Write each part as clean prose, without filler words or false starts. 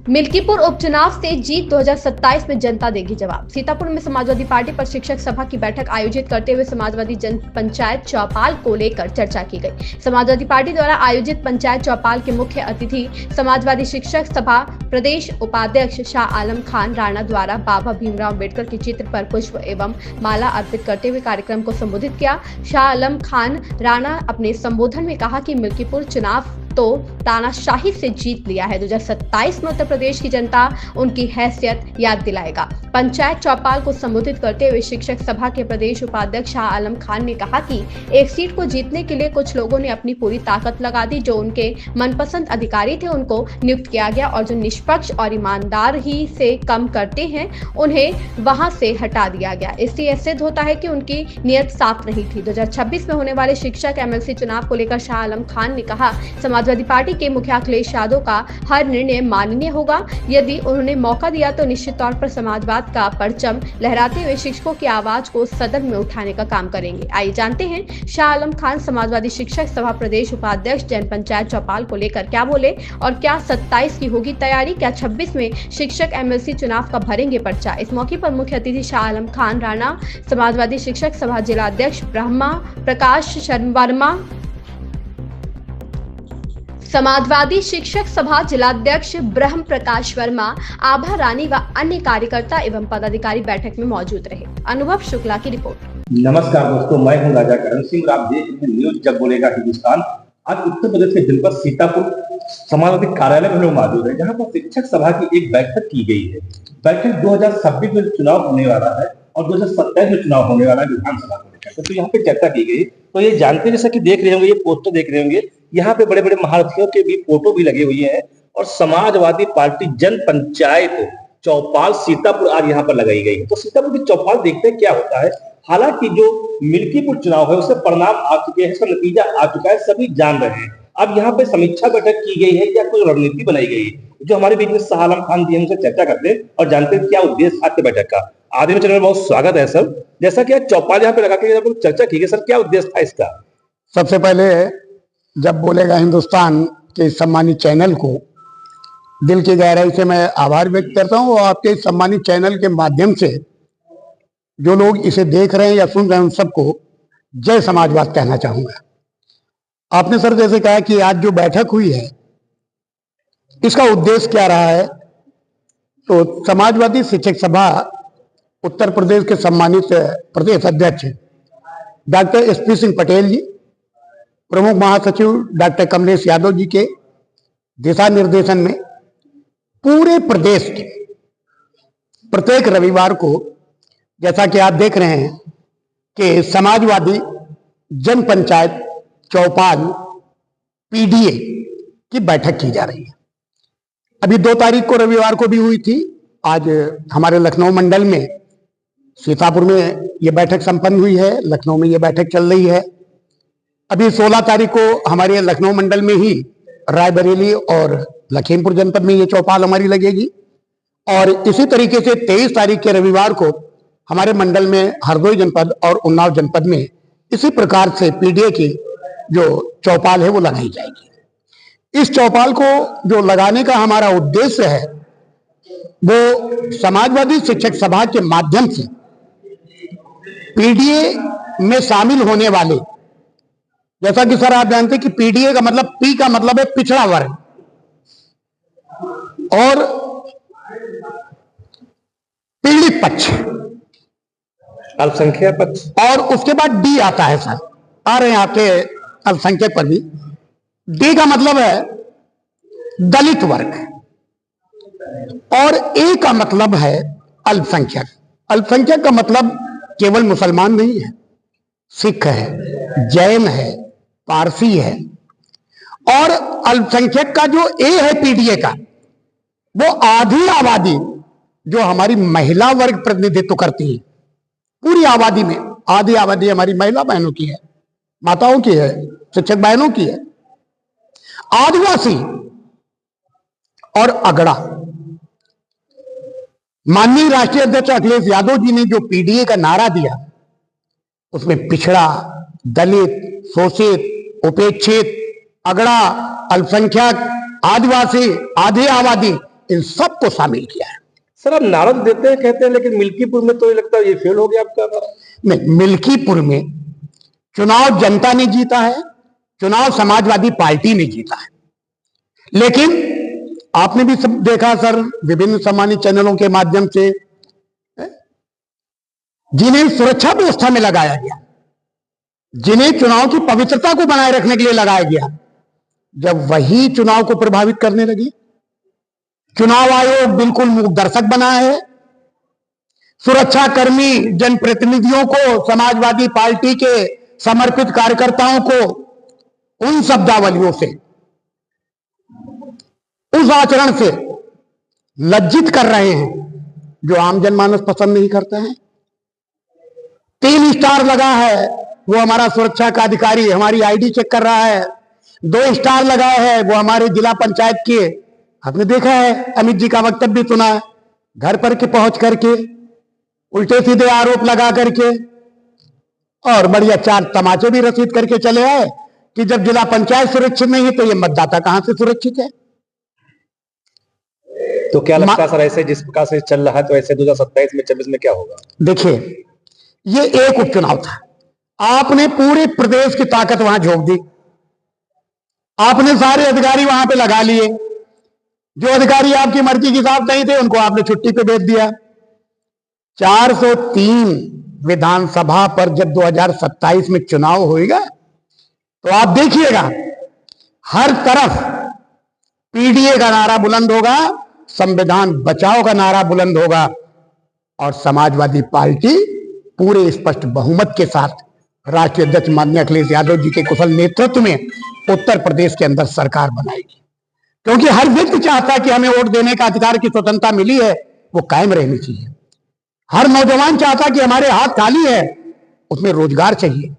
मिल्कीपुर उपचुनाव से जीत 2027 में जनता देगी जवाब। सीतापुर में समाजवादी पार्टी पर शिक्षक सभा की बैठक आयोजित करते हुए समाजवादी जन पंचायत चौपाल को लेकर चर्चा की गई। समाजवादी पार्टी द्वारा आयोजित पंचायत चौपाल के मुख्य अतिथि समाजवादी शिक्षक सभा प्रदेश उपाध्यक्ष शाह आलम खान राणा द्वारा बाबा भीमराव अम्बेडकर के चित्र पर पुष्प एवं माला अर्पित करते हुए कार्यक्रम को संबोधित किया। शाह आलम खान राणा अपने संबोधन में कहा कि मिल्कीपुर चुनाव तो तानाशाही से जीत लिया है। 2027 में उत्तर प्रदेश की जनता उनकी हैसियत याद दिलाएगा। पंचायत चौपाल को संबोधित करते हुए शिक्षक सभा के प्रदेश उपाध्यक्ष शाह आलम खान ने कहा कि एक सीट को जीतने के लिए कुछ लोगों ने अपनी पूरी ताकत लगा दी। जो उनके मनपसंद अधिकारी थे उनको नियुक्त किया गया और जो निष्पक्ष और ईमानदार ही से कम करते हैं उन्हें वहां से हटा दिया गया। इससे यह सिद्ध होता है कि उनकी नीयत साफ नहीं थी। 2026 में होने वाले शिक्षक एमएलसी चुनाव को लेकर शाह आलम खान ने कहा, समाजवादी पार्टी के मुखिया अखिलेश यादव का हर निर्णय माननीय होगा। यदि उन्होंने मौका दिया तो निश्चित तौर पर समाजवाद का परचम लहराते हुए शिक्षकों की आवाज को सदन में उठाने का काम करेंगे। आइए जानते हैं शाह आलम खान समाजवादी शिक्षक सभा प्रदेश उपाध्यक्ष जन पंचायत चौपाल को लेकर क्या बोले और क्या 27 की होगी तैयारी, क्या 26 में शिक्षक एमएलसी चुनाव का भरेंगे पर्चा। इस मौके पर मुख्य अतिथि शाह आलम खान राणा, समाजवादी शिक्षक सभा जिलाध्यक्ष ब्रह्मा प्रकाश वर्मा, समाजवादी शिक्षक सभा जिलाध्यक्ष ब्रह्म प्रकाश वर्मा, आभा रानी व अन्य कार्यकर्ता एवं पदाधिकारी बैठक में मौजूद रहे। अनुभव शुक्ला की रिपोर्ट। नमस्कार दोस्तों, मैं हूं राजा करण सिंह और आप देख रहे हैं न्यूज जब बोलेगा हिंदुस्तान। आज उत्तर प्रदेश के जनपद सीतापुर समाजवादी कार्यालय में लोग मौजूद है, जहां पर शिक्षक सभा की एक बैठक की गई है। बैठक 2026 में चुनाव होने वाला है और 2027 में चुनाव होने वाला है विधानसभा को लेकर, तो यहाँ पे चर्चा की गई। तो ये जानते, जैसा कि देख रहे होंगे, ये पोस्टर देख रहे होंगे, यहाँ पे बड़े बड़े महारथियों के भी फोटो भी लगे हुए हैं और समाजवादी पार्टी जन पंचायत चौपाल सीतापुर आज यहाँ पर लगाई गई है। तो सीतापुर की चौपाल देखते हैं क्या होता है। हालांकि जो मिल्कीपुर चुनाव है उससे परिणाम आ चुके हैं, इसका नतीजा आ चुका है, सभी जान रहे हैं। अब यहाँ पे समीक्षा बैठक की गई है या कोई रणनीति बनाई गई है, जो हमारे बीच में शाह आलम खान जी हमसे चर्चा करते हैं और जानते हैं क्या उद्देश्य आज की बैठक का। आदमी चैनल में बहुत स्वागत है सर। जैसा कि आज चौपाल यहाँ पे लगा के चर्चा की गई, सर क्या उद्देश्य था इसका? सबसे पहले जब बोलेगा हिंदुस्तान के सम्मानित चैनल को दिल की गहराई से मैं आभार व्यक्त करता हूं और आपके सम्मानित चैनल के माध्यम से जो लोग इसे देख रहे हैं या सुन रहे हैं उन सबको जय समाजवाद कहना चाहूंगा। आपने सर जैसे कहा कि आज जो बैठक हुई है इसका उद्देश्य क्या रहा है, तो समाजवादी शिक्षक सभा उत्तर प्रदेश के सम्मानित प्रदेश अध्यक्ष डॉक्टर एसपी सिंह पटेल जी, प्रमुख महासचिव डॉक्टर कमलेश यादव जी के दिशा निर्देशन में पूरे प्रदेश के प्रत्येक रविवार को, जैसा कि आप देख रहे हैं, कि समाजवादी जन पंचायत चौपाल पीडीए की बैठक की जा रही है। अभी 2 तारीख को रविवार को भी हुई थी। आज हमारे लखनऊ मंडल में सीतापुर में ये बैठक संपन्न हुई है, लखनऊ में ये बैठक चल रही है। अभी 16 तारीख को हमारे लखनऊ मंडल में ही रायबरेली और लखीमपुर जनपद में ये चौपाल हमारी लगेगी और इसी तरीके से 23 तारीख के रविवार को हमारे मंडल में हरदोई जनपद और उन्नाव जनपद में इसी प्रकार से पीडीए की जो चौपाल है वो लगाई जाएगी। इस चौपाल को जो लगाने का हमारा उद्देश्य है वो समाजवादी शिक्षक सभा के माध्यम से पीडीए में शामिल होने वाले, जैसा कि सर आप जानते हैं कि पीडीए का मतलब, पी का मतलब है पिछड़ा वर्ग और पीड़ित पक्ष, अल्पसंख्यक पक्ष, और उसके बाद डी आता है। सर आ रहे हैं आपके अल्पसंख्यक पर भी। डी का मतलब है दलित वर्ग और ए का मतलब है अल्पसंख्यक। अल्पसंख्यक का मतलब केवल मुसलमान नहीं है, सिख है, जैन है, पारसी है। और अल्पसंख्यक का जो ए है पीडीए का, वो आधी आबादी जो हमारी महिला वर्ग प्रतिनिधित्व करती है, पूरी आबादी में आधी आबादी हमारी महिला बहनों की है, माताओं की है, शिक्षक बहनों की है। आदिवासी और अगड़ा, माननीय राष्ट्रीय अध्यक्ष अखिलेश यादव जी ने जो पीडीए का नारा दिया उसमें पिछड़ा, दलित, शोषित, उपेक्षित, अगड़ा, अल्पसंख्यक, आदिवासी, आधी आबादी, इन सबको शामिल किया है। सर आप नारद देते हैं कहते हैं, लेकिन मिल्कीपुर में तो ये लगता है ये फेल हो गया आपका। नहीं, मिल्कीपुर में चुनाव जनता ने जीता है, चुनाव समाजवादी पार्टी ने जीता है। लेकिन आपने भी सब देखा सर, विभिन्न सम्मानित चैनलों के माध्यम से जिन्हें सुरक्षा व्यवस्था में लगाया गया, जिन्हें चुनाव की पवित्रता को बनाए रखने के लिए लगाया गया, जब वही चुनाव को प्रभावित करने लगे। चुनाव आयोग बिल्कुल मूकदर्शक बना है। सुरक्षा कर्मी जनप्रतिनिधियों को, समाजवादी पार्टी के समर्पित कार्यकर्ताओं को उन शब्दावलियों से, उस आचरण से लज्जित कर रहे हैं जो आम जनमानस पसंद नहीं करता है। 3 स्टार लगा है, वो हमारा सुरक्षा का अधिकारी हमारी आईडी चेक कर रहा है। 2 स्टार लगा है, वो हमारे जिला पंचायत के, आपने देखा है अमित जी का वक्तव्य भी सुना, घर पर के पहुंच करके उल्टे सीधे आरोप लगा करके और बढ़िया 4 तमाचे भी रसीद करके चले आए कि जब जिला पंचायत सुरक्षित नहीं है तो ये मतदाता कहां से सुरक्षित है। तो क्या लगता है सर, ऐसे जिस प्रकार से चल रहा है तो ऐसे 2027 में 24 में क्या होगा? देखिए, ये एक उपचुनाव था, आपने पूरे प्रदेश की ताकत वहां झोंक दी, आपने सारे अधिकारी वहां पे लगा लिए। जो अधिकारी आपकी मर्जी के साथ नहीं थे उनको आपने छुट्टी पे भेज दिया। 403 विधानसभा पर जब 2027 में चुनाव होएगा तो आप देखिएगा हर तरफ पीडीए का नारा बुलंद होगा, संविधान बचाओ का नारा बुलंद होगा और समाजवादी पार्टी पूरे स्पष्ट बहुमत के साथ राष्ट्रीय अध्यक्ष माननीय अखिलेश यादव जी के कुशल नेतृत्व में उत्तर प्रदेश के अंदर सरकार बनाएगी। क्योंकि हर व्यक्ति चाहता है कि हमें वोट देने का अधिकार की स्वतंत्रता मिली है, वो कायम रहनी चाहिए। हर नौजवान चाहता है कि हमारे हाथ खाली है, उसमें रोजगार चाहिए।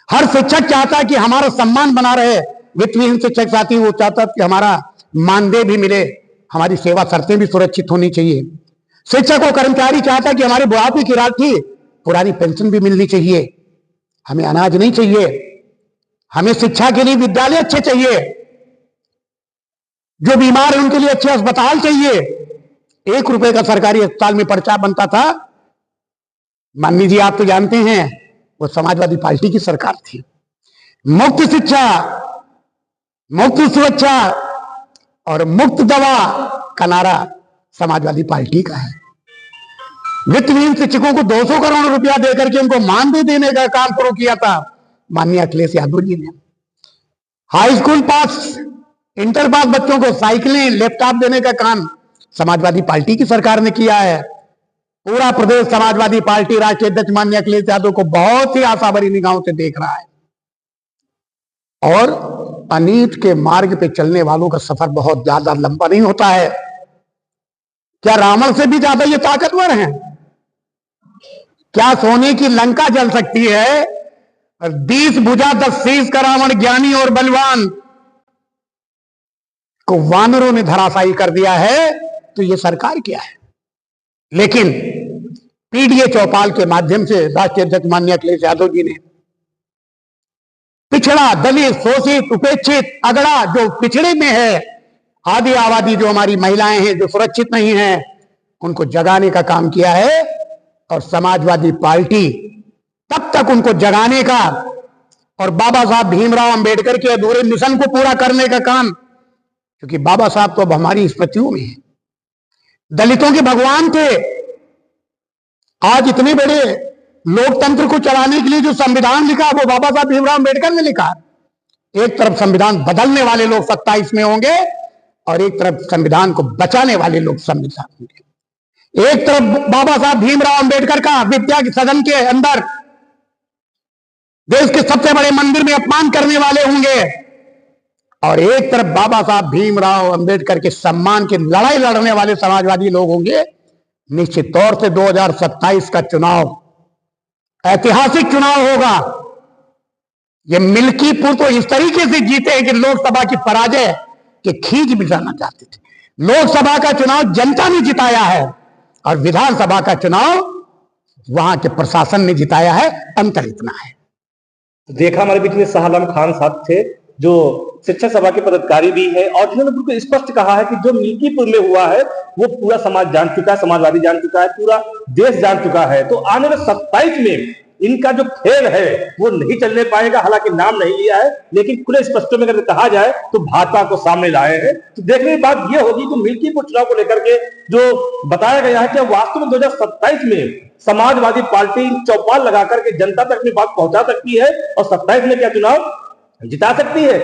हर शिक्षक चाहता है कि हमारा सम्मान बना रहे। वित्तहीन शिक्षक साथी वो चाहता है कि हमारा मानदेय भी मिले, हमारी सेवा शर्तें भी सुरक्षित होनी चाहिए। शिक्षक और कर्मचारी चाहता है कि हमारे बुढ़ापे की राशि पुरानी पेंशन भी मिलनी चाहिए। हमें अनाज नहीं चाहिए, हमें शिक्षा के लिए विद्यालय अच्छे चाहिए, जो बीमार है उनके लिए अच्छे अस्पताल चाहिए। 1 रुपए का सरकारी अस्पताल में पर्चा बनता था, माननीय जी आप तो जानते हैं, वो समाजवादी पार्टी की सरकार थी। मुफ्त शिक्षा, मुफ्त सुरक्षा और मुफ्त दवा का नारा समाजवादी पार्टी का है। वित्तहीन शिक्षकों को 200 करोड़ रुपया देकर के उनको मानदेय देने का काम शुरू किया था माननीय अखिलेश यादव जी ने। हाई स्कूल पास, इंटर पास बच्चों को साइकिलें, लैपटॉप देने का काम समाजवादी पार्टी की सरकार ने किया है। पूरा प्रदेश समाजवादी पार्टी राष्ट्रीय अध्यक्ष माननीय अखिलेश यादव को बहुत ही आशा भरी निगाहों से देख रहा है और अनीत के मार्ग पे चलने वालों का सफर बहुत ज्यादा लंबा नहीं होता है। क्या रावण से भी ज्यादा ये ताकतवर हैं? क्या सोने की लंका जल सकती है और 20 भुजा 10 शीश का रावण ज्ञानी और बलवान को वानरों ने धराशायी कर दिया है, तो ये सरकार क्या है? लेकिन पीडीए चौपाल के माध्यम से राष्ट्रीय अध्यक्ष माननीय अखिलेश यादव जी ने पिछड़ा, दलित, शोषित, उपेक्षित, अगड़ा जो पिछड़े में है, आदि आबादी जो हमारी महिलाएं हैं जो सुरक्षित नहीं हैं, उनको जगाने का काम किया है। और समाजवादी पार्टी तब तक उनको जगाने का और बाबा साहब भीमराव अंबेडकर के अधूरे मिशन को पूरा करने का काम, क्योंकि बाबा साहब तो अब हमारी स्मृतियों में है, दलितों के भगवान थे। आज इतने बड़े लोकतंत्र को चलाने के लिए जो संविधान लिखा वो बाबा साहब भीमराव अंबेडकर ने लिखा। एक तरफ संविधान बदलने वाले लोग 27 में होंगे और एक तरफ संविधान को बचाने वाले लोग संविधान होंगे। एक तरफ बाबा साहब भीमराव अंबेडकर का विद्या के सदन के अंदर देश के सबसे बड़े मंदिर में अपमान करने वाले होंगे और एक तरफ बाबा साहब भीमराव अंबेडकर के सम्मान की लड़ाई लड़ने वाले समाजवादी लोग होंगे। निश्चित तौर से 2027 का चुनाव ऐतिहासिक चुनाव होगा। ये मिल्कीपुर तो इस तरीके से जीते हैं कि लोकसभा की पराजय के खींच भी जाना चाहते थे। लोकसभा का चुनाव जनता ने जिताया है और विधानसभा का चुनाव वहां के प्रशासन ने जिताया है। अंतर इतना है। देखा हमारे बीच में शाह आलम खान साहब थे जो शिक्षक सभा के पदाधिकारी भी है और जिन्होंने बिल्कुल स्पष्ट कहा है कि जो मिल्कीपुर में हुआ है वो पूरा समाज जान चुका है, समाजवादी जान चुका है, पूरा देश जान चुका है। तो आने वाले 27 में इनका जो खेल है वो नहीं चलने पाएगा। हालांकि नाम नहीं लिया है, लेकिन खुले स्पष्ट में अगर कहा जाए तो भाजपा को सामने लाए हैं। तो देखने की बात यह होगी कि मिल्कीपुर चुनाव को लेकर के जो बताया गया है कि वास्तव में 2027 में समाजवादी पार्टी चौपाल लगा करके जनता तक अपनी बात पहुंचा सकती है और 27 में क्या चुनाव जिता सकती है।